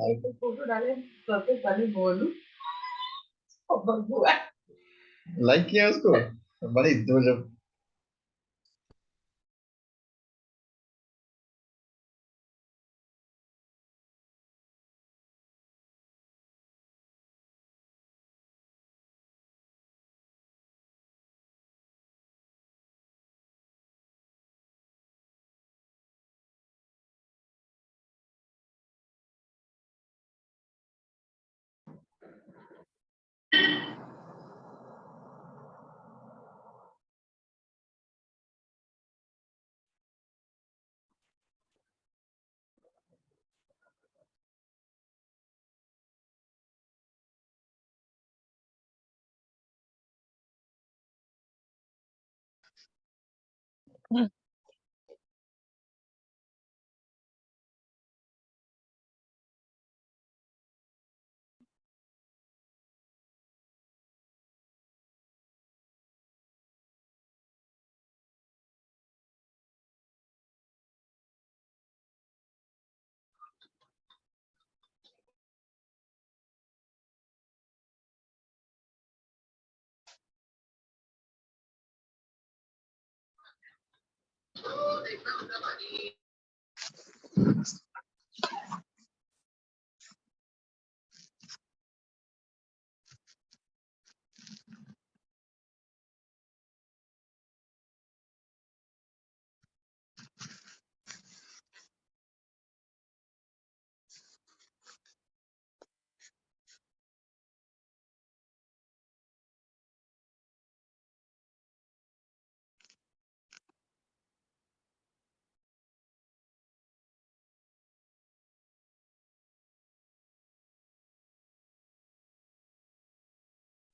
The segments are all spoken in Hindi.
फोटो डाले सबसे पहले बोलूं बबुआ लाइक किया उसको बड़ी दो जब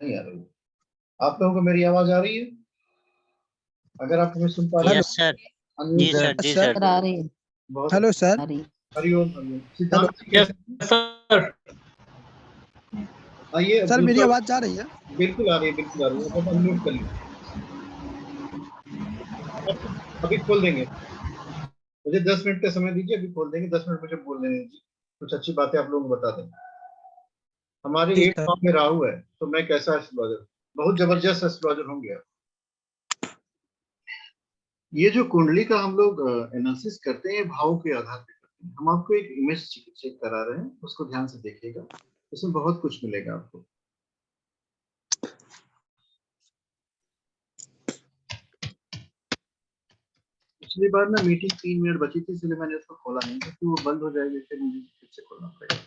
नहीं आ रही। आप लोगों को मेरी आवाज आ रही है? अगर आप हमें सुन पा रहे हैं यस सर। जी सर, जी सर। आ रही है। बहुत हेलो सर। हरिओम हरिओम। सिद्धांत जी कैसे हैं? सर आइए सर मेरी दूसरा- आवाज जा रही है? बिल्कुल आ रही है, बिल्कुल आ रही है। आप अनम्यूट कर लीजिए। अभी खोल देंगे, मुझे 10 मिनट का समय दीजिए, अभी खोल देंगे। 10 मिनट मुझे बोलने दीजिए, कुछ अच्छी बातें आप लोगों को बता दें। हमारे ठीक 8 भाव में राहु है, तो मैं कैसा एस्ट्रोलॉजर, बहुत जबरदस्त एस्ट्रोलॉजर होंगे। ये जो कुंडली का हम लोग एनालिसिस करते हैं, भाव के आधार पे करते हैं। हम आपको एक इमेज चेक करा रहे हैं, उसको ध्यान से देखिएगा, इसमें बहुत कुछ मिलेगा आपको। पिछली बार ना मीटिंग 3 मिनट बची थी, इसलिए मैंने उसको खोला नहीं, क्योंकि वो बंद हो जाएगी, फिर मुझे फिर से खोलना पड़ेगा।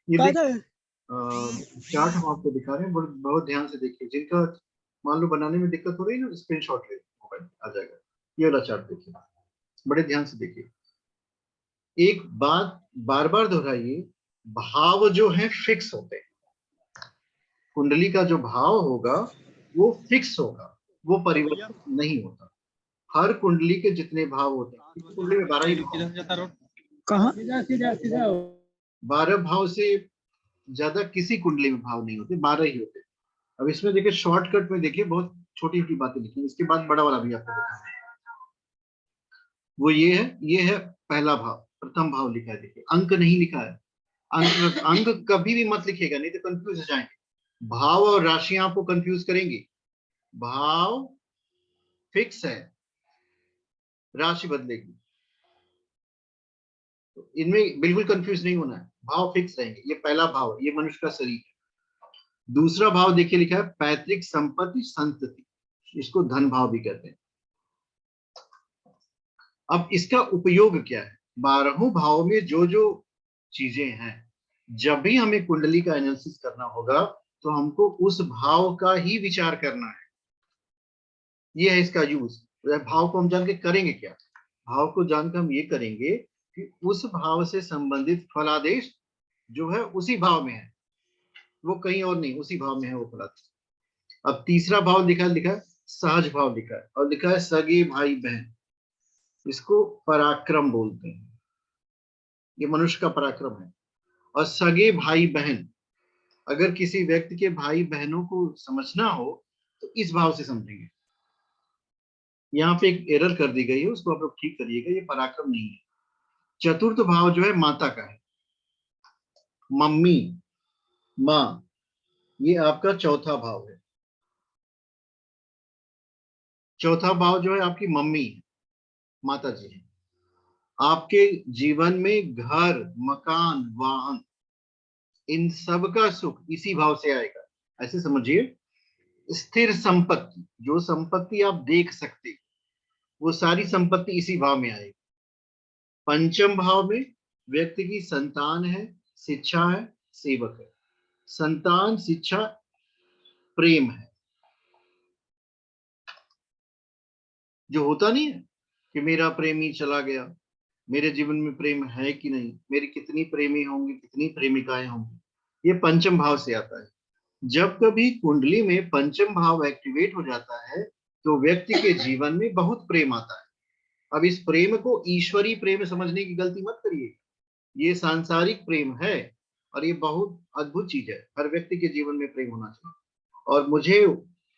ये चार्ट हम आपको दिखा रहे हैं, बहुत ध्यान से देखिए। जिनका मान लो बनाने में दिक्कत हो रही है ना, स्क्रीनशॉट ले मोबाइल आ जाएगा। ये वाला चार्ट देखिए, बड़े ध्यान से देखिए। एक बात बार बार दोहराइए, भाव जो है फिक्स होते हैं। कुंडली का जो भाव होगा वो फिक्स होगा, वो परिवर्तन नहीं होता। हर कुंडली के जितने भाव होते हैं, कुंडली में 12 ही भाव, कहाँ? 12 भाव से ज्यादा किसी कुंडली में भाव नहीं होते, 12 ही होते। अब इसमें देखिए, शॉर्टकट में देखिए, बहुत छोटी छोटी बातें लिखी हैं। इसके बाद बड़ा वाला भी आपको दिखा है, वो ये है पहला भाव, प्रथम भाव लिखा है। देखिए अंक नहीं लिखा है, अंक कभी भी मत लिखिएगा, नहीं तो कंफ्यूज हो जाएंगे। भाव और राशियां आपको कंफ्यूज करेंगी। भाव फिक्स है, राशि बदलेगी, तो इनमें बिल्कुल कंफ्यूज नहीं होना है। भाव फिक्स रहेंगे। ये पहला भाव, ये मनुष्य का शरीर है। दूसरा भाव देखिए लिखा है पैतृक संपत्ति संतति, इसको धन भाव भी कहते हैं। अब इसका उपयोग क्या है? 12 भाव में जो जो चीजें हैं, जब भी हमें कुंडली का एनालिसिस करना होगा, तो हमको उस भाव का ही विचार करना है। ये है इसका यूज। भाव को हम जान के करेंगे क्या? भाव को जानकर हम ये करेंगे कि उस भाव से संबंधित फलादेश जो है उसी भाव में है, वो कहीं और नहीं, उसी भाव में है वो फलादेश। अब तीसरा भाव लिखा लिखा सहज भाव लिखा है, और लिखा है सगे भाई बहन। इसको पराक्रम बोलते हैं, ये मनुष्य का पराक्रम है। और सगे भाई बहन, अगर किसी व्यक्ति के भाई बहनों को समझना हो तो इस भाव से समझेंगे। यहाँ पे एक एरर कर दी गई है, उसको आप लोग ठीक करिएगा, ये पराक्रम नहीं है। चतुर्थ भाव जो है माता का है, मम्मी, माँ, ये आपका चौथा भाव है। चौथा भाव जो है आपकी मम्मी है, माता जी है। आपके जीवन में घर, मकान, वाहन, इन सब का सुख इसी भाव से आएगा। ऐसे समझिए, स्थिर संपत्ति, जो संपत्ति आप देख सकते, वो सारी संपत्ति इसी भाव में आएगी। पंचम भाव में व्यक्ति की संतान है, शिक्षा है, सेवक है। संतान, शिक्षा, प्रेम है। जो होता नहीं है कि मेरा प्रेमी चला गया, मेरे जीवन में प्रेम है कि नहीं, मेरी कितनी प्रेमी होंगी, कितनी प्रेमिकाएं होंगी, ये पंचम भाव से आता है। जब कभी कुंडली में पंचम भाव एक्टिवेट हो जाता है तो व्यक्ति के जीवन में बहुत प्रेम आता है। अब इस प्रेम को ईश्वरीय प्रेम समझने की गलती मत करिए, ये सांसारिक प्रेम है, और ये बहुत अद्भुत चीज है। हर व्यक्ति के जीवन में प्रेम होना चाहिए, और मुझे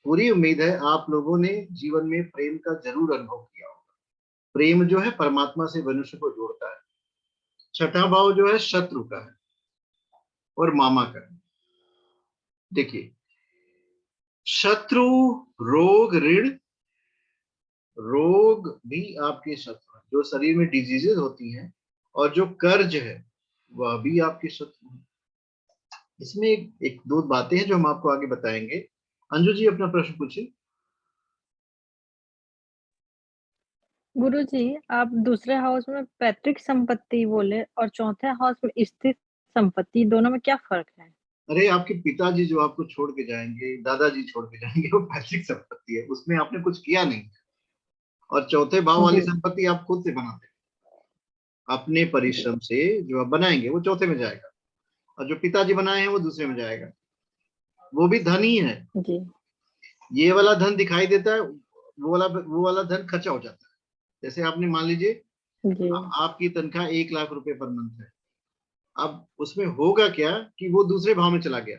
पूरी उम्मीद है आप लोगों ने जीवन में प्रेम का जरूर अनुभव किया होगा। प्रेम जो है परमात्मा से मनुष्य को जोड़ता है। छठा भाव जो है शत्रु का है और मामा का है। देखिए, शत्रु, रोग, ऋण, रोग भी आपके शत्रु हैं, जो शरीर में डिजीजेस होती हैं, और जो कर्ज है वह भी आपके शत्रु हैं। इसमें एक दो बातें हैं जो हम आपको आगे बताएंगे। अंजू जी अपना प्रश्न पूछिए। गुरुजी, आप दूसरे हाउस में पैतृक संपत्ति बोले और चौथे हाउस में स्थिर संपत्ति, दोनों में क्या फर्क है? अरे, आपके पिताजी जो आपको छोड़ के जाएंगे, दादाजी छोड़ के जाएंगे, वो पैतृक संपत्ति है, उसमें आपने कुछ किया नहीं। और चौथे भाव वाली जी संपत्ति आप खुद से बनाते हैं, अपने परिश्रम से जो आप बनाएंगे वो चौथे में जाएगा, और जो पिताजी बनाए हैं वो दूसरे में जाएगा। वो भी धन ही है। जी ये वाला धन दिखाई देता है, वो वाला धन खर्चा हो जाता है। जैसे आपने मान लीजिए जी आपकी तनख्वाह 1 लाख रुपए पर मंथ है। अब उसमें होगा क्या कि वो दूसरे भाव में चला गया।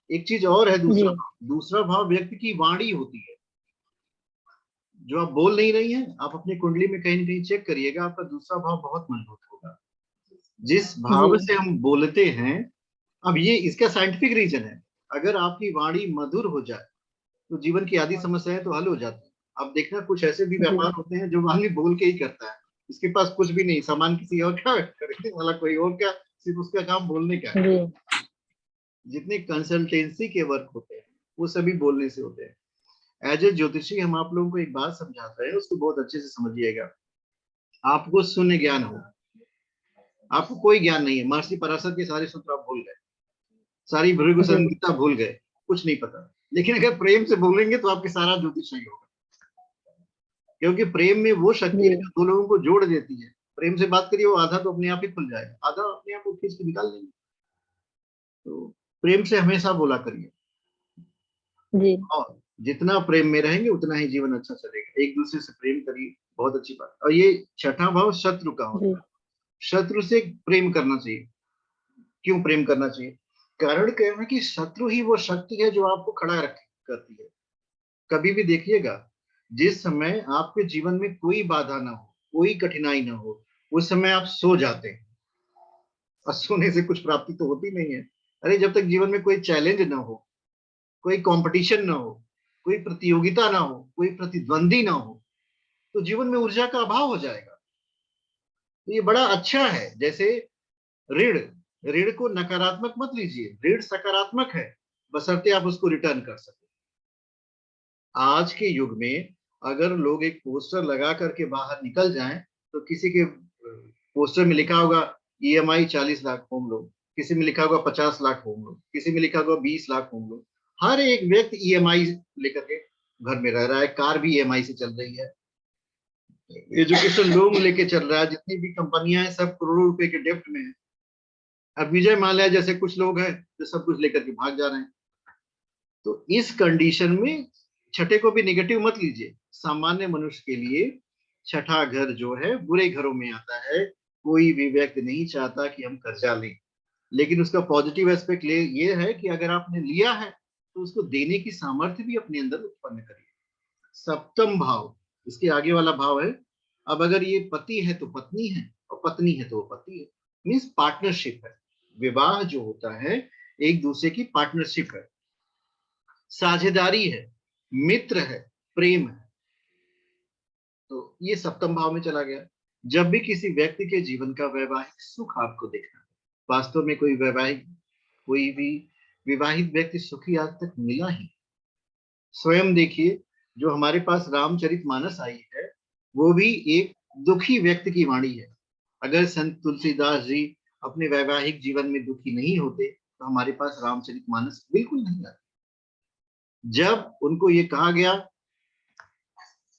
एक चीज और है, जी दूसरा भाव व्यक्ति की वाणी होती है, जो आप बोल नहीं रही हैं। आप अपनी कुंडली में कहीं ना कहीं चेक करिएगा, आपका दूसरा भाव बहुत मजबूत होगा, जिस भाव जी से हम बोलते हैं। अब ये इसका साइंटिफिक रीजन है, अगर आपकी वाणी मधुर हो जाए तो जीवन की आधी समस्याएं तो हल हो जाती है। आप देखना, कुछ ऐसे भी जी व्यापार होते हैं जो आदमी बोल के ही करता है, इसके पास कुछ भी नहीं, सामान किसी और का, खरीदने वाला कोई और का, सिर्फ उसका काम बोलने का है। जी जितने कंसल्टेंसी के वर्क होते हैं वो सभी बोलने से होते हैं। एज ए ज्योतिषी हम आप लोगों को एक बात समझाते हैं, उसको बहुत अच्छे से समझिएगा। आपको शून्य ज्ञान हो, आपको कोई ज्ञान नहीं है, महर्षि पराशर के सारे सूत्र आप भूल गए, सारी भृगु जी संहिता भूल गए, कुछ नहीं पता। लेकिन अगर प्रेम से बोलेंगे तो आपके सारा ज्योतिष सही होगा, क्योंकि प्रेम में वो शक्ति है जी जो दो लोगों को जोड़ देती है। प्रेम से बात करिए, वो आधा तो अपने आप ही खुल जाएगा, आधा अपने आप वो खींच के निकाल देंगे। तो प्रेम से हमेशा बोला करिए, जी और जितना प्रेम में रहेंगे उतना ही जीवन अच्छा चलेगा। एक दूसरे से प्रेम करिए, बहुत अच्छी बात। और ये छठा भाव शत्रु का जी होता है। शत्रु से प्रेम करना चाहिए। क्यों प्रेम करना चाहिए? कारण क्या है कि शत्रु ही वो शक्ति है जो आपको खड़ा रख करती है। कभी भी देखिएगा, जिस समय आपके जीवन में कोई बाधा ना हो, कोई कठिनाई ना हो, उस समय आप सो जाते हैं, और सोने से कुछ प्राप्ति तो होती नहीं है। अरे, जब तक जीवन में कोई चैलेंज ना हो, कोई कंपटीशन ना हो, कोई प्रतियोगिता ना हो, कोई प्रतिद्वंदी ना हो, तो जीवन में ऊर्जा का अभाव हो जाएगा। तो ये बड़ा अच्छा है। जैसे ऋण, ऋण को नकारात्मक मत लीजिए, ऋण सकारात्मक है, बशर्ते आप उसको रिटर्न कर सके। आज के युग में अगर लोग एक पोस्टर लगा करके बाहर निकल जाएं, तो किसी के पोस्टर में लिखा होगा ईएमआई 40 लाख होम लोन, किसी में लिखा होगा 50 लाख होम लोन, किसी में लिखा होगा 20 लाख होम लोन। हर एक व्यक्ति ईएमआई लेकर के घर में रह रहा है, कार भी ईएमआई से चल रही है, एजुकेशन लोन लेके चल रहा है, जितनी भी कंपनियां हैं सब करोड़ों रुपए के डेप्ट में है। अब विजय माल्या जैसे कुछ लोग हैं जो सब कुछ लेकर के भाग जा रहे हैं। तो इस कंडीशन में छठे को भी निगेटिव मत लीजिए। सामान्य मनुष्य के लिए छठा घर जो है बुरे घरों में आता है। कोई भी व्यक्ति नहीं चाहता कि हम कर्जा लें, लेकिन उसका पॉजिटिव एस्पेक्ट ये है कि अगर आपने लिया है तो उसको देने की सामर्थ्य भी अपने अंदर उत्पन्न करिए। सप्तम भाव, इसके आगे वाला भाव है। अब अगर ये पति है तो पत्नी है, और पत्नी है तो वो पति है, मीन्स पार्टनरशिप है। विवाह जो होता है एक दूसरे की पार्टनरशिप है, साझेदारी है, मित्र है, प्रेम है। तो ये सप्तम भाव में चला गया। जब भी किसी व्यक्ति के जीवन का वैवाहिक सुख आपको देखना है, वास्तव में कोई भी विवाहित व्यक्ति सुखी आज तक मिला ही। स्वयं देखिए, जो हमारे पास रामचरितमानस आई है वो भी एक दुखी व्यक्ति की वाणी है। अगर संत तुलसीदास जी अपने वैवाहिक जीवन में दुखी नहीं होते तो हमारे पास रामचरितमानस बिल्कुल नहीं आता। जब उनको ये कहा गया,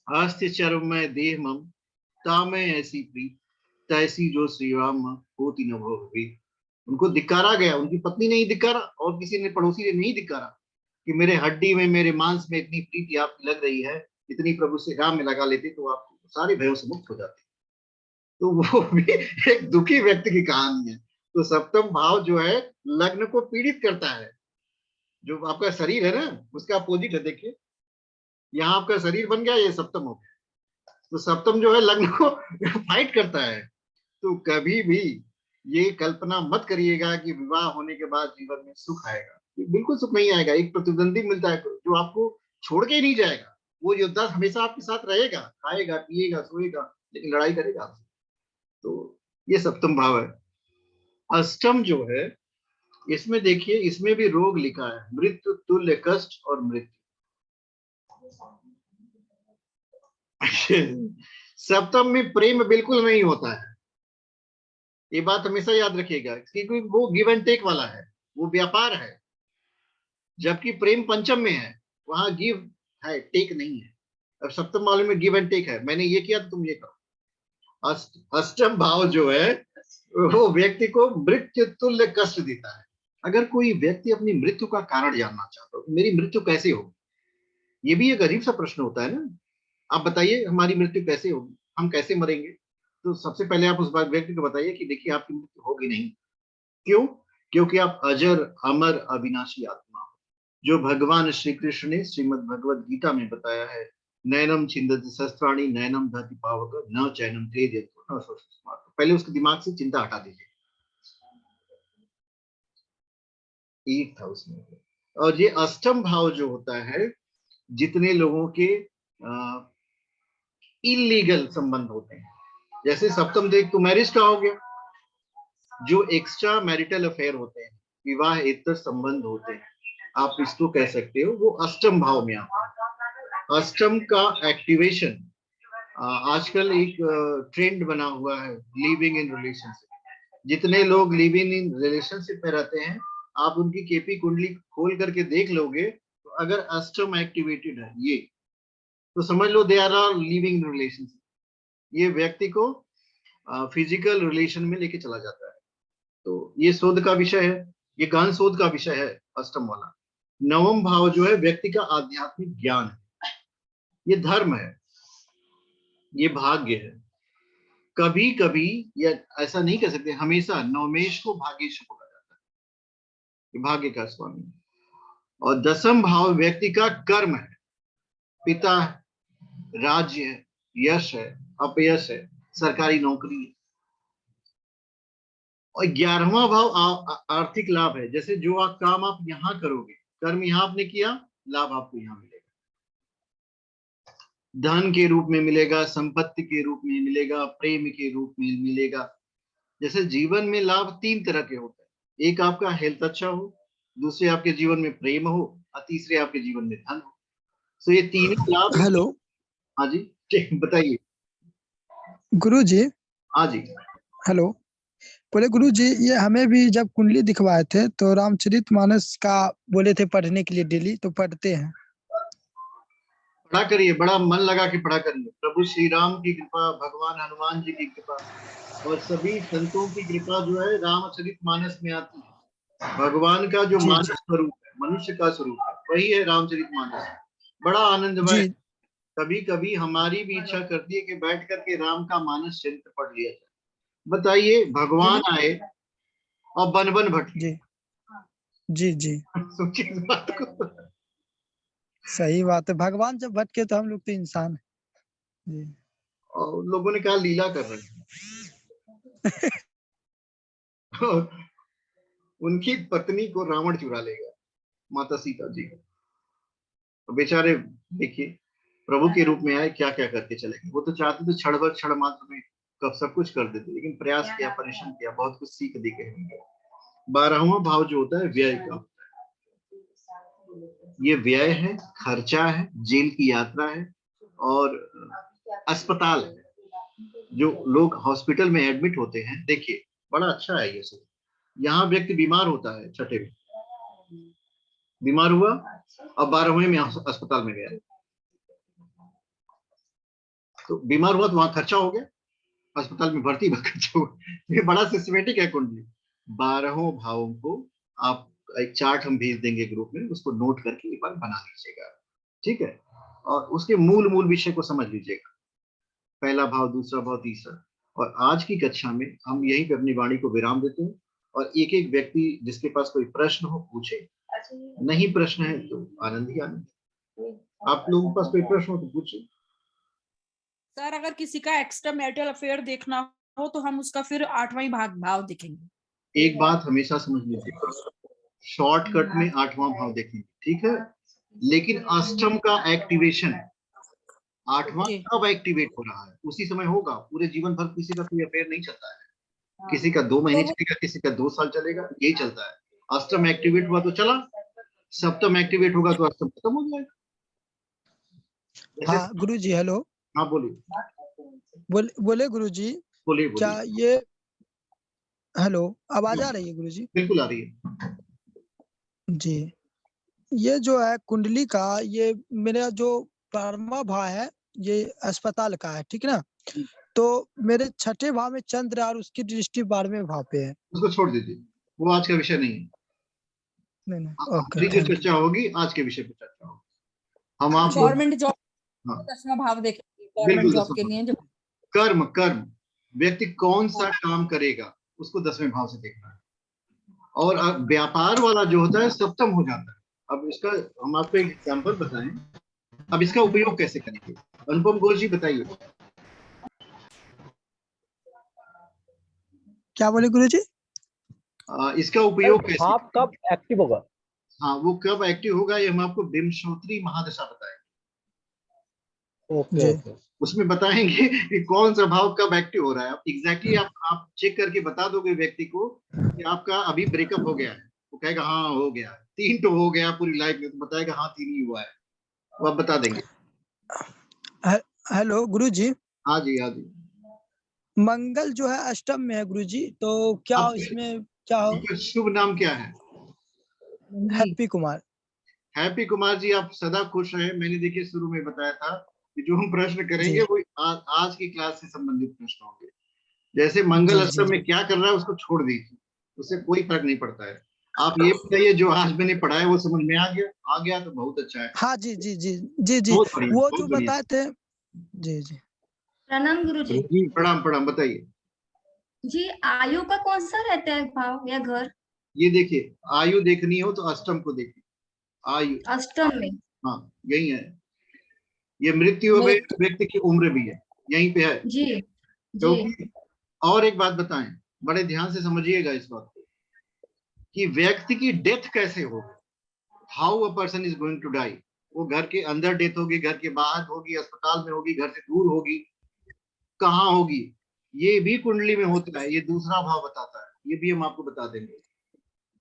आस्त्य चरमय देह मम तामय ऐसी प्रीत तैसी जो श्री राम होती न हो हुई। उनको धिक्कारा गया, उनकी पत्नी ने ही धिक्कारा और किसी ने, पड़ोसी ने नहीं धिक्कारा कि मेरे हड्डी में, मेरे मांस में इतनी प्रीति आपकी लग रही है, इतनी प्रभु से राम में लगा लेते तो आप सारे भयों से मुक्त हो जाते। तो वो भी एक दुखी व्यक्ति की कहानी है। तो सप्तम भाव जो है लग्न को पीड़ित करता है। जो आपका शरीर है ना उसका अपोजिट है। देखिए यहाँ आपका शरीर बन गया, ये सप्तम हो गया। तो सप्तम जो है लग्न को फाइट करता है। तो कभी भी ये कल्पना मत करिएगा कि विवाह होने के बाद जीवन में सुख आएगा। बिल्कुल सुख नहीं आएगा। एक प्रतिद्वंदी मिलता है जो आपको छोड़ के ही नहीं जाएगा। वो योद्धा हमेशा आपके साथ रहेगा, खाएगा, पिएगा, सोएगा, लेकिन लड़ाई करेगा आपसे। तो ये सप्तम भाव है। अष्टम जो है, इसमें देखिए, इसमें भी रोग लिखा है, मृत्यु तुल्य कष्ट और मृत्यु। सप्तम में प्रेम बिल्कुल नहीं होता है। ये बात हमेशा याद रखिएगा, क्योंकि वो गिव एंड टेक वाला है, वो व्यापार है। जबकि प्रेम पंचम में है, वहां गिव है, टेक नहीं है। अब सप्तम वाले में गिव एंड टेक है, मैंने ये किया तो तुम ये करो। अष्टम भाव जो है वो व्यक्ति को मृत्यु तुल्य कष्ट देता है। अगर कोई व्यक्ति अपनी मृत्यु का कारण जानना चाहता हो, मेरी मृत्यु कैसे होगी, ये भी एक अजीब सा प्रश्न होता है ना। आप बताइए हमारी मृत्यु कैसे होगी, हम कैसे मरेंगे। तो सबसे पहले आप उस व्यक्ति को बताइए कि देखिए आपकी मृत्यु होगी नहीं। क्यों? क्योंकि आप अजर अमर अविनाशी आत्मा हो, जो भगवान श्री कृष्ण ने श्रीमद् भगवद गीता में बताया है। नैनम छिंदति शस्त्राणि नैनम दहति पावक न चैनम तेजयतु न शोषयति। पहले उसके दिमाग से चिंता हटा दीजिए। एक था उसमें। और ये अष्टम भाव जो होता है, जितने लोगों के इलीगल संबंध होते हैं, जैसे सप्तम देख तो मैरिज का हो गया, जो एक्स्ट्रा मैरिटल अफेयर होते हैं, विवाहेतर संबंध होते हैं, आप इसको कह सकते हो, वो अष्टम भाव में आता है। अष्टम का एक्टिवेशन, आजकल एक ट्रेंड बना हुआ है, लिविंग इन रिलेशनशिप। जितने लोग लिविंग इन रिलेशनशिप में रहते हैं, आप उनकी केपी कुंडली खोल करके देख लोगे, तो अगर अष्टम एक्टिवेटेड है ये, तो समझ लो they are living in relationship. ये व्यक्ति को फिजिकल रिलेशन में लेके चला जाता है। तो ये शोध का विषय है, ये गहन शोध का विषय है अष्टम वाला। नवम भाव जो है व्यक्ति का आध्यात्मिक ज्ञान है, ये धर्म है, ये भाग्य है। कभी कभी, या ऐसा नहीं कह सकते हमेशा, नवमेश को भाग्येश बोला जाता है, ये भाग्य का स्वामी। और दसम भाव व्यक्ति का कर्म है, पिता है, राज्य है, यश है, अपयश है, सरकारी नौकरी है। और 11वां भाव आर्थिक लाभ है, जैसे जो काम आप यहाँ करोगे, कर्म यहाँ आपने किया, लाभ आपको यहाँ मिलेगा, धन के रूप में मिलेगा, संपत्ति के रूप में मिलेगा, प्रेम के रूप में मिलेगा। जैसे जीवन में लाभ 3 तरह के होते हैं, एक आपका हेल्थ अच्छा हो, दूसरे आपके जीवन में प्रेम हो, और तीसरे आपके जीवन में धन हो। तो ये तीनों लाभ। हेलो, हाँ जी, बताइए। गुरुजी। हाँ जी, हेलो, बोले गुरुजी, ये हमें भी जब कुंडली दिखवाए थे तो रामचरितमानस का बोले थे पढ़ने के लिए डेली, तो पढ़ते हैं। पढ़ा करिए, बड़ा मन लगा के पढ़ा करिए। प्रभु श्री राम की कृपा, भगवान हनुमान जी की कृपा और सभी संतों की कृपा जो है रामचरितमानस में आती है। भगवान का जो मानव स्वरूप है, मनुष्य का स्वरूप है, वही है रामचरितमानस। बड़ा आनंदमय। जी कभी कभी हमारी भी इच्छा करती है कि बैठ करके राम का मानस चरित्र पढ़ लिया जाए। बताइए, भगवान आए और बन बन भटके। जी जी जी सोचिए इस बात को। सही बात है, भगवान जब भटके तो हम लोग तो इंसान हैं। जी और लोगों ने कहा लीला कर रहे हैं। और उनकी पत्नी को रावण चुरा लेगा, माता सीता जी को। तो बेचारे देखिए, प्रभु के रूप में आए, क्या क्या करके चले गए। वो तो चाहते थे क्षण भर क्षण मात्र में कब सब कुछ कर देते, लेकिन प्रयास किया, परिश्रम किया, बहुत कुछ सीख दे गए होंगे। 12वां भाव जो होता है व्यय का, ये व्यय है, खर्चा है, जेल की यात्रा है और अस्पताल है। जो लोग हॉस्पिटल में एडमिट होते हैं, देखिए बड़ा अच्छा है ये सब। यहाँ व्यक्ति बीमार होता है, छठे में बीमार हुआ और 12वें में अस्पताल में गया, तो बीमार हुआ तो वहां खर्चा हो गया, अस्पताल में भर्ती में खर्चा हुआ। ये बड़ा सिस्टमेटिक है कुंडली। 12 भावों को आप एक चार्ट हम भेज देंगे ग्रुप में, उसको नोट करके एक बार बना लीजिएगा, ठीक है। और उसके मूल मूल विषय को समझ लीजिएगा, पहला भाव, दूसरा भाव, तीसरा। और आज की कक्षा में हम यहीं पे अपनी वाणी को विराम देते हैं और एक एक व्यक्ति जिसके पास कोई प्रश्न हो पूछे, नहीं प्रश्न है तो आनंद ही आनंद। आप लोगों के पास कोई प्रश्न हो तो पूछिए। सर अगर किसी का एक्स्ट्रा मैरिटल अफेयर देखना हो तो हम उसका फिर 8वां भाव देखेंगे। एक बात हमेशा समझ लीजिए, शॉर्टकट में 8वां भाव देखेंगे, ठीक है, लेकिन अष्टम का एक्टिवेशन 8वां कब एक्टिवेट हो रहा है उसी समय होगा। पूरे जीवन भर किसी का कोई अफेयर नहीं चलता है, किसी का 2 महीने चलेगा, किसी का 2 साल चलेगा, यही चलता है। अष्टम एक्टिवेट हुआ तो चला, सप्तम एक्टिवेट होगा तो अष्टम खत्म हो जाएगा। हाँ गुरुजी, हेलो। हाँ बोलिए। बोले गुरुजी, बोलिए क्या बोलिए। ये, हेलो, आवाज आ रही है गुरुजी? बिल्कुल आ रही है जी, ये जो है कुंडली का, ये मेरा जो 12वां भाव है, ये अस्पताल का है, ठीक ना? तो मेरे छठे भाव में चंद्र और उसकी दृष्टि 12वें भाव पे है। उसको छोड़ दीजिए, वो आज का विषय नहीं है। नहीं, ओके, हमारी जो थैंक यू। चर्चा होगी आज के विषय पर चर्चा होगी। हम आप गवर्नमेंट जॉब, हाँ 10वां भाव देखेंगे गवर्नमेंट बिल्कुल। जॉब के लिए जो कर्म, कर्म व्यक्ति कौन सा काम करेगा उसको 10वें भाव से देखना है। और अब व्यापार वाला जो होता है सप्तम हो जाता है। अब इसका हम आपको एक एग्जांपल बताएं, अब इसका उपयोग कैसे करेंगे, अनुपम घोष जी बताइए। क्या बोले गुरुजी? इसका उपयोग कैसे, भाव कब एक्टिव होगा? हाँ वो कब एक्टिव होगा ये हम आपको विंशोत्तरी महादशा बताएंगे। Okay okay. उसमें बताएंगे कि कौन सा भाव कब एक्टिव हो रहा है। एग्जैक्टली आप चेक करके बता दोगे व्यक्ति को कि आपका अभी ब्रेकअप हो गया है, वो कहेगा हाँ हो गया, 3 तो हो गया पूरी लाइफ में, तो बताएगा हाँ 3 ही हुआ है, वो आप बता देंगे। हेलो गुरुजी, हाँ जी हाँ जी। मंगल जो है अष्टम में है गुरुजी, तो क्या इसमें क्या हो? आपका शुभ नाम क्या है? हैप्पी कुमार। हैप्पी कुमार जी, आप सदा खुश रहे। मैंने देखिए शुरू में बताया था कि जो हम प्रश्न करेंगे जी वो आज की क्लास से संबंधित प्रश्न होंगे। जैसे मंगल जी जी अष्टम में क्या कर रहा है उसको छोड़ दीजिए, उससे कोई फर्क नहीं पड़ता है। आप ये बताइए जो आज मैंने पढ़ा है वो समझ में आ गया तो बहुत अच्छा है। हाँ जी जी जी जी जी, बहुत बढ़िया, वो बहुत जो बढ़िया। बताए थे। जी जी प्रणाम गुरुजी। जी प्रणाम प्रणाम, बताइए। जी, आयु का कौन सा रहता है भाव या घर? ये देखिए, आयु देखनी हो तो अष्टम को देखिए, आयु अष्टम में। हाँ यही है। ये मृत्यु में व्यक्ति की उम्र भी है, यहीं पे है। जी जी क्योंकि और एक बात बताएं, बड़े ध्यान से समझिएगा इस बात को, कि व्यक्ति की डेथ कैसे होगी, how a person is going to die. वो घर के अंदर डेथ होगी, घर के बाहर होगी, अस्पताल में होगी, घर से दूर होगी, कहाँ होगी, ये भी कुंडली में होता है। ये दूसरा भाव बताता है, ये भी हम आपको बता देंगे।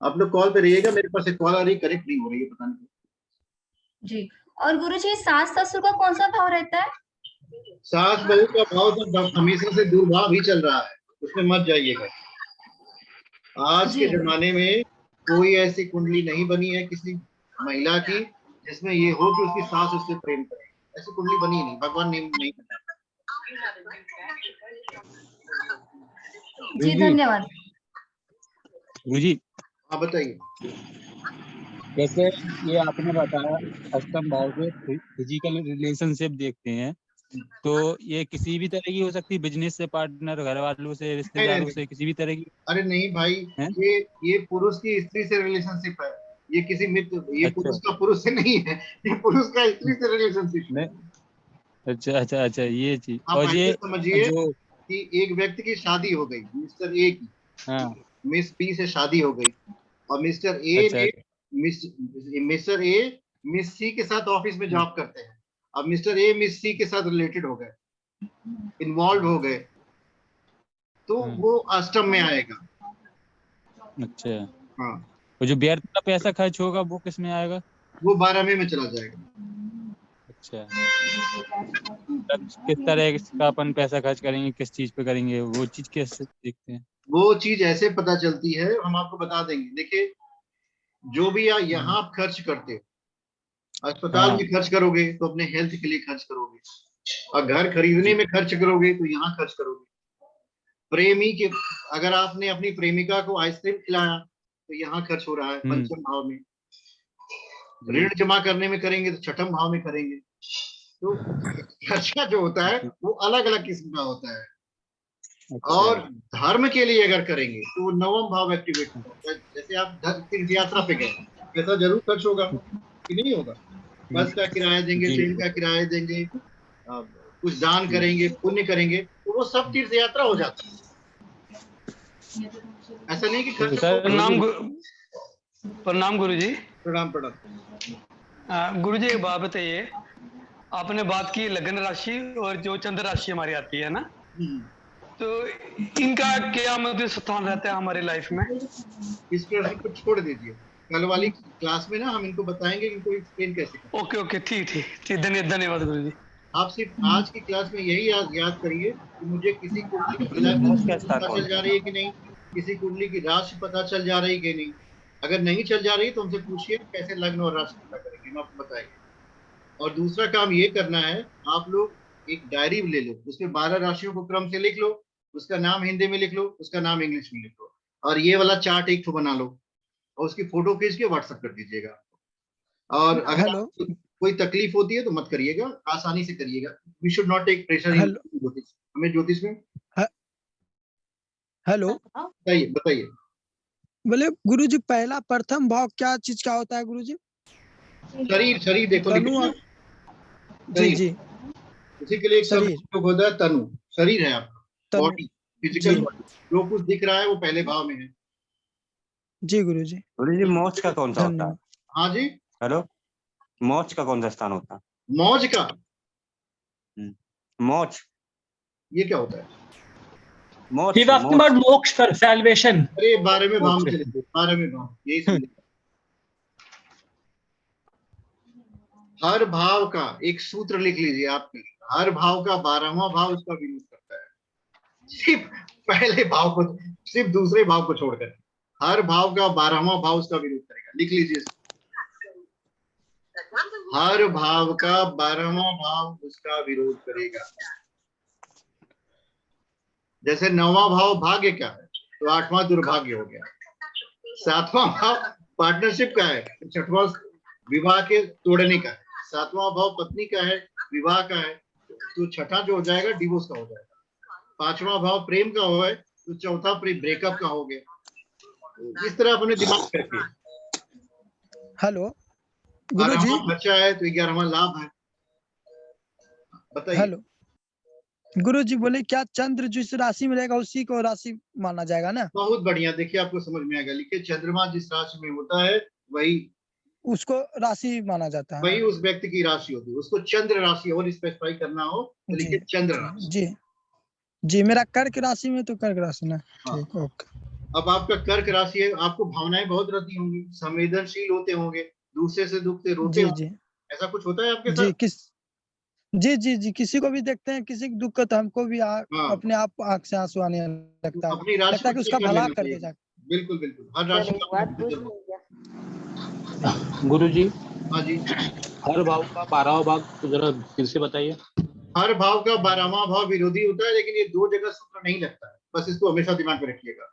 आप लोग कॉल पे रहिएगा, मेरे पास एक कॉल आ रही, करेक्ट नहीं हो रही है, पता नहीं। जी, और गुरुजी सास ससुर का कौन सा भाव रहता है? सास बहू का भाव तो हमेशा से दुर्भाव ही चल रहा है, उसमें मत जाइएगा। आज के जी जमाने में कोई ऐसी कुंडली नहीं बनी है किसी महिला की जिसमें ये हो कि उसकी सास उससे प्रेम करे, ऐसी कुंडली बनी नहीं, भगवान ने नहीं बनाया। जी धन्यवाद। गुरुजी हाँ बताइए। जैसे ये आपने बताया अष्टम भाव से फिजिकल रिलेशनशिप देखते हैं, तो ये किसी भी तरह की हो सकती है, बिजनेस से, पार्टनर, घर वालों से, रिश्तेदारों से, किसी भी तरह की अरे नहीं भाई, है? ये पुरुष की स्त्री से रिलेशनशिप है। ये किसी मित्र, ये अच्छा पुरुष का पुरुष से नहीं है, ये पुरुष का स्त्री से रिलेशनशिप है। नहीं, अच्छा ये चीज। आप और ऐसे ये समझिए जो कि एक व्यक्ति की शादी हो गई, मिस्टर ए की हाँ मिस पी से शादी हो गई, और मिस्टर ए अच्छा ने मिस्टर ए मिस सी के साथ ऑफिस में जॉब करते हैं। अब मिस्टर ए मिस सी के साथ रिलेटेड हो गए, इन्वॉल्व हो गए, तो वो अष्टम में आएगा। अच्छा। हाँ, और जो व्यर्थ का पैसा खर्च होगा वो किस में आएगा? वो 12वें में चला जाएगा। अच्छा, तब किस तरह का अपन पैसा खर्च करेंगे, किस चीज पे करेंगे, वो चीज कैसे देखते हैं? वो चीज ऐसे पता चलती है, हम आपको बता देंगे। देखिए, जो भी यहाँ आप खर्च करते हो, अस्पताल में खर्च करोगे तो अपने हेल्थ के लिए खर्च करोगे, और घर खरीदने में खर्च करोगे तो यहाँ खर्च करोगे। प्रेमी के, अगर आपने अपनी प्रेमिका को आइसक्रीम खिलाया तो यहाँ खर्च हो रहा है पंचम भाव में। ऋण जमा करने में करेंगे तो छठम भाव में करेंगे। तो खर्चा जो होता है वो अलग अलग किस्म का होता है। और धर्म के लिए अगर करेंगे तो वो नवम भाव एक्टिवेट होता है। जैसे आप तीर्थ यात्रा पे गए, पैसा जरूर खर्च होगा कि नहीं होगा? बस का किराया देंगे, ट्रेन का किराया देंगे, कुछ दान करेंगे, पुण्य करेंगे, तो वो सब तीर्थ यात्रा हो जाता है। ऐसा नहीं कि खर्च। प्रणाम गुरुजी। प्रणाम प्रणाम। गुरुजी एक बात बताइए, आपने बात की लग्न राशि और जो चंद्र राशि हमारी आती है ना, तो इनका क्या मतलब स्थान रहता है हमारी लाइफ में? इस प्रश्न को छोड़ दीजिए, कल वाली क्लास में ना हम इनको बताएंगे इनको एक्सप्लेन कैसे करें। ओके ठीक, धन्यवाद गुरुजी। आप सिर्फ आज की क्लास में यही याद करिए कि मुझे किसी कुंडली की पता चल जा रही है कि नहीं, किसी कुंडली की राशि पता चल जा रही है कि नहीं। अगर नहीं चल जा रही तो हमसे पूछिए कैसे लग्न और राशि पता करेंगे, हम आपको बताएंगे। और दूसरा काम ये करना है, आप लोग एक डायरी ले लो, उसमें 12 राशियों को क्रम से लिख लो, उसका नाम हिंदी में लिख लो, उसका नाम इंग्लिश में लिख लो, और ये वाला चार्ट एक बना लो और उसकी फोटो खींच के व्हाट्सएप कर दीजिएगा। और अगर कोई तकलीफ होती है तो मत करिएगा, आसानी से करिएगा। We should not take pressure in ज्योतिष। हमें ज्योतिष में हेलो बताइए। बोले गुरुजी, पहला प्रथम भाव क्या चीज का होता है गुरुजी? शरीर देखो, जी जी, उसी के लिए एक शब्द होता है तनु। शरीर है आपका, बॉडी, फिजिकल बॉडी। जो कुछ दिख रहा है वो पहले भाव में है। जी गुरुजी। गुरुजी, मोक्ष का कौन सा होता है? हाँ जी, हेलो, मोक्ष का कौन सा स्थान होता है? मौज का मोक्ष, ये क्या होता है? मोक्ष सर, सैल्वेशन। अरे 12वें भाव में चले, 12वें भाव, यही समझे। हर भाव का एक सूत्र लिख लीजिए आप, हर भाव का 12वां भाव उसका विरोध करता है, सिर्फ पहले भाव को, सिर्फ दूसरे भाव को छोड़कर हर भाव का 12वां भाव उसका विरोध करेगा। लिख लीजिए, हर भाव का 12वां भाव उसका विरोध करेगा। जैसे 9वां भाव भाग्य का है तो 8वां दुर्भाग्य हो गया। 7वां भाव पार्टनरशिप का है तो 6वां विवाह के तोड़ने का है। 7वां भाव पत्नी का है, विवाह का है, तो 6ठा जो हो जाएगा डिवोर्स का हो जाएगा। 5वां भाव प्रेम का हो है तो 4था ब्रेकअप का हो गया। इस तरह अपने दिमाग करके। हेलो गुरुजी, खर्चा है तो 11वां लाभ है। बताइए। हेलो गुरुजी, बोले क्या चंद्र जिस राशि में रहेगा उसी को राशि माना जाएगा ना? बहुत बढ़िया, देखिए आपको समझ में आएगा। लिखिए, चंद्रमा जिस राशि में होता है वही उसको राशि माना जाता है, वही उस व्यक्ति की राशि होती है। उसको चंद्र राशि और स्पेसिफाई करना हो तो लिखिए चंद्र राशि। जी जी, मेरा कर्क राशि में तो कर्क राशि ना। ठीक, ओके। अब आपका कर्क राशि है, आपको भावनाएं बहुत रहती होंगी, संवेदनशील होते होंगे, दूसरे से दुखते रोते होंगे। ऐसा कुछ होता है आपके साथ? जी, किसी को भी देखते हैं, किसी की दुख तो हमको भी अपने आप आंख से आंसू आने लगता है, लगता है कि उसका भला कर दे जाए। बिल्कुल बिल्कुल, हर राशि गुरु जी। हाँ जी, हर भाव का 12वां भाव तो जरा फिर से बताइए। हर भाव का 12वां भाव विरोधी होता है, लेकिन ये 2 जगह सूत्र नहीं लगता है। बस इसको हमेशा दिमाग में रखिएगा।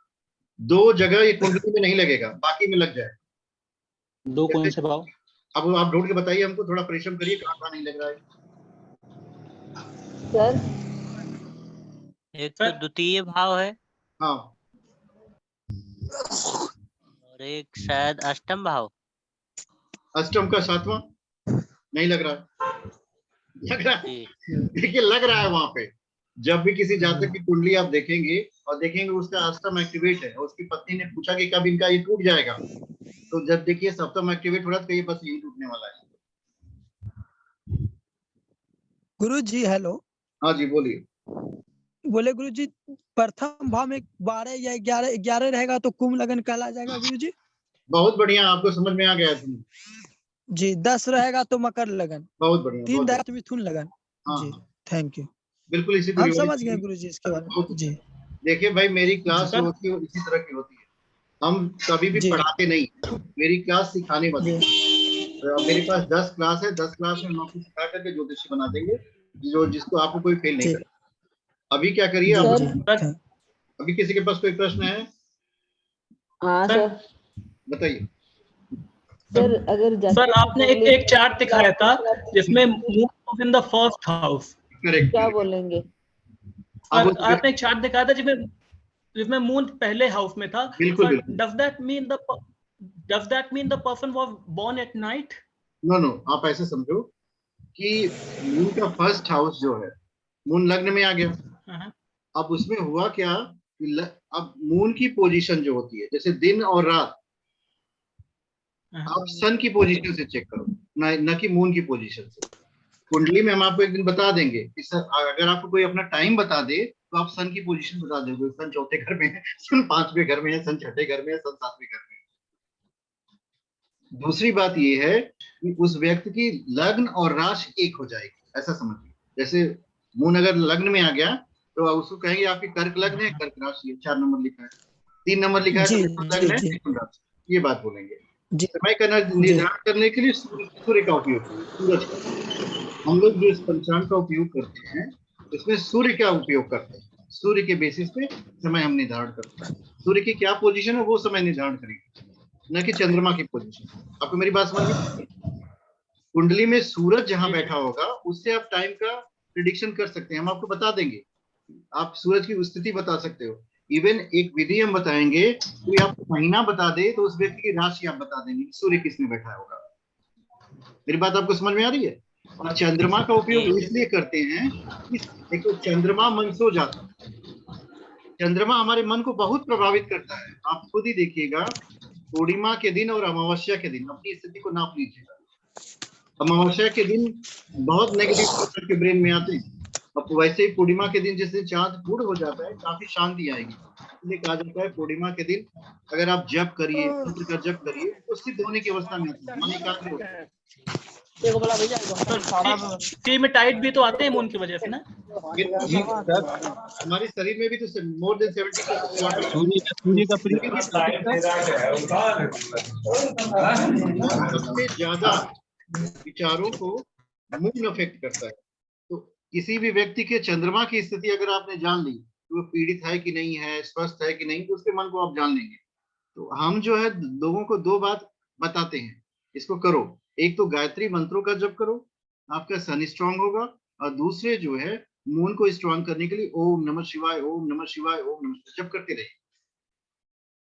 2 जगह ये कुंडली में नहीं लगेगा, बाकी में लग जाए। दो कौन से भाव? अब आप ढूंढ के बताइए हमको, थोड़ा परिश्रम करिए, कहाँ नहीं लग रहा है। सर एक तो द्वितीय भाव है हाँ, और एक शायद अष्टम भाव। अष्टम का 7वां नहीं लग रहा, लग रहा है, देखिए लग रहा है वहां पे। जब भी किसी जातक की कुंडली आप देखेंगे और देखेंगे उसका अष्टम एक्टिवेट है और उसकी पत्नी ने पूछा कि कब इनका ये टूट जाएगा, तो जब देखिए सप्तम एक्टिवेट हो रहा है तो ये बस यही टूटने वाला है। गुरु जी हेलो। हाँ जी बोलिए। बोले गुरु जी प्रथम भाव में 12 या 11 रहेगा तो कुंभ लगन कहला जाएगा गुरु जी। बहुत बढ़िया, आपको समझ में आ गया है तुम्हें। जी 10 रहेगा तो मकर लगन, बहुत बढ़िया, 3 रहेगा तो मिथुन लगन। हाँ, जी हाँ। थैंक यू, बिल्कुल इसी हम समझ गए गुरु जी इसके बारे में। जी देखिए भाई, मेरी क्लास जो होती है इसी तरह की होती है। हम कभी भी पढ़ाते नहीं, मेरी क्लास सिखाने वाली है। तो मेरे पास 10 क्लास है, 10 क्लास में हम आपको सिखा करके ज्योतिषी बना देंगे, जो जिसको आपको कोई फेल नहीं करे। अभी क्या करिए आप, अभी किसी के पास कोई प्रश्न है? हाँ सर बताइए। सर अगर सर आपने एक चार्ट दिखाया था जिसमें moon was in the first house. Correct, क्या बोलेंगे? सर आपने एक चार्ट दिखाया था जिसमें मून पहले हाउस में था। बिल्कुल। Does that mean the person was born at night? No, आप ऐसे समझो कि मून का फर्स्ट हाउस जो है, मून लग्न में आ गया। अब उसमें हुआ क्या कि अब मून की पोजीशन जो होती है, जैसे दिन और रात, आप सन की पोजीशन से चेक करो, न कि मून की पोजीशन से। कुंडली में हम आपको एक दिन बता देंगे कि सर अगर आपको कोई अपना टाइम बता दे तो आप सन की पोजीशन बता दोगे, सन चौथे घर में है, सन 5वें घर में है, सन 6ठे घर में है, सन 7वें घर में है। दूसरी बात ये है कि उस व्यक्ति की लग्न और राशि एक हो जाएगी, ऐसा समझिए। जैसे मून अगर लग्न में आ गया तो उसको कहेंगे आपकी कर्क लग्न है, कर्क राशि है, 4 नंबर लिखा है, 3 नंबर लिखा है तो मिथुन लग्न है, मिथुन राशि, ये बात बोलेंगे। समय का निर्धारण करने के लिए सूर्य का उपयोग करें, सूरज का। हम लोग जो इस पंचांग का उपयोग करते हैं उसमें सूर्य का उपयोग करते हैं, सूर्य के बेसिस पे समय हम निर्धारण करते हैं। सूर्य की क्या पोजीशन है वो समय निर्धारण करेंगे, न कि चंद्रमा की पोजीशन। आपको मेरी बात समझ में? कुंडली में सूरज जहां बैठा होगा उससे आप टाइम का प्रिडिक्शन कर सकते हैं, हम आपको बता देंगे। आप सूरज की स्थिति बता सकते हो, इवन एक विधि हम बताएंगे, कोई आपको महीना बता दे तो उस व्यक्ति की राशि आप बता देंगे, सूर्य किसमें बैठा होगा। मेरी बात आपको समझ में आ रही है? और चंद्रमा का उपयोग इसलिए करते हैं कि देखो चंद्रमा मन सो जाता है, चंद्रमा हमारे मन को बहुत प्रभावित करता है। आप खुद ही देखिएगा, पूर्णिमा के दिन और अमावस्या के दिन अपनी स्थिति को नाप लीजिएगा। अमावस्या के दिन बहुत नेगेटिव के ब्रेन में आते हैं, अब वैसे ही पूर्णिमा के दिन जिस दिन चांद पूर्ण हो जाता है काफी शांति आएगी। इसलिए कहा जाता है पूर्णिमा के दिन अगर आप जप करिए, मंत्र का जप करिए तो सिद्ध होने की अवस्था में आती है, मन एकाग्र होता है। में टाइट भी तो आते हैं मून की वजह से ना। हमारे शरीर में भी तो मोर देन 70% सबसे ज्यादा विचारों को मून अफेक्ट करता है। तो किसी भी व्यक्ति के चंद्रमा की स्थिति अगर आपने जान ली तो वो पीड़ित है कि नहीं है, स्वस्थ है कि नहीं, तो उसके मन को आप जान लेंगे। तो हम जो है लोगों को 2 बात बताते हैं, इसको करो। एक तो गायत्री मंत्रों का जप करो, आपका सन स्ट्रांग होगा, और दूसरे जो है मून को स्ट्रांग करने के लिए ओम नमः शिवाय, ओम नमः शिवाय, ओम नमः शिवाय जप करते रहिए।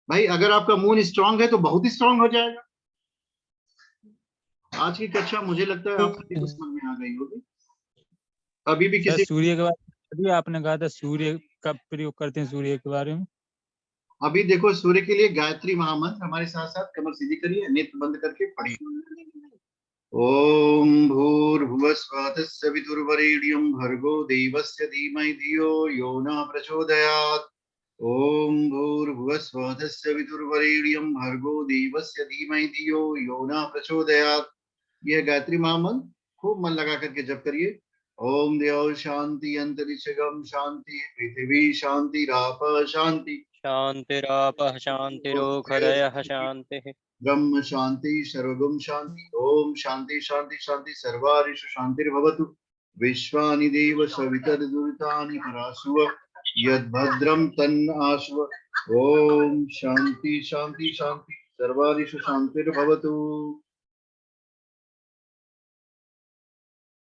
भाई अगर आपका मून स्ट्रांग है तो बहुत ही स्ट्रांग हो जाएगा। आज की कक्षा मुझे लगता है आप सभी को समझ में आ गई होगी। अभी भी किसी सूर्य के बारे में आपने कहा था, सूर्य का प्रयोग करते हैं सूर्य के बारे में। अभी देखो सूर्य के लिए गायत्री महामंत्र हमारे साथ साथ कमर सीधी करिए, नेत्र बंद करके पढ़िए। ओम भूर्भुवस्सुवः तस्य वितुर्वरेण्यं भर्गो देवस्य धीमहि धियो यो न प्रचोदयात्। ओम भूर्भुवस्सुवः तस्य वितुर्वरेण्यं भर्गो देवस्य धीमहि धियो यो न प्रचोदयात्। यह गायत्री महामंत्र खूब मन लगा करके जप करिए। ओम देव शांति अंतरिक्षगम शांति पृथ्वी शांति राप शांति शांतिरापः शांतिरोखदयः शांतिः ब्रह्म शांति सर्वगम शांति। ओम शांति शांति शांति सर्वारिषु शांतिर्भवतु। विश्वानि देव सवितर्दुरितानि पराशुव यद्भद्रं तन्न आशुव। ओम शांति शांति शांति सर्वादिषु शांतिर्भवतु।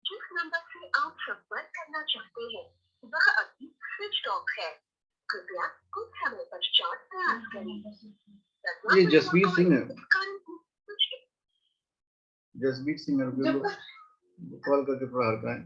जिस नंबर से आप संपर्क करना चाहते हैं वह अभी स्विच ऑफ है, कृपया कुछ समय पश्चात प्रयास करें। ये जसवीर सिंह है, जसवीर सिंह कॉल करके प्रहार करें।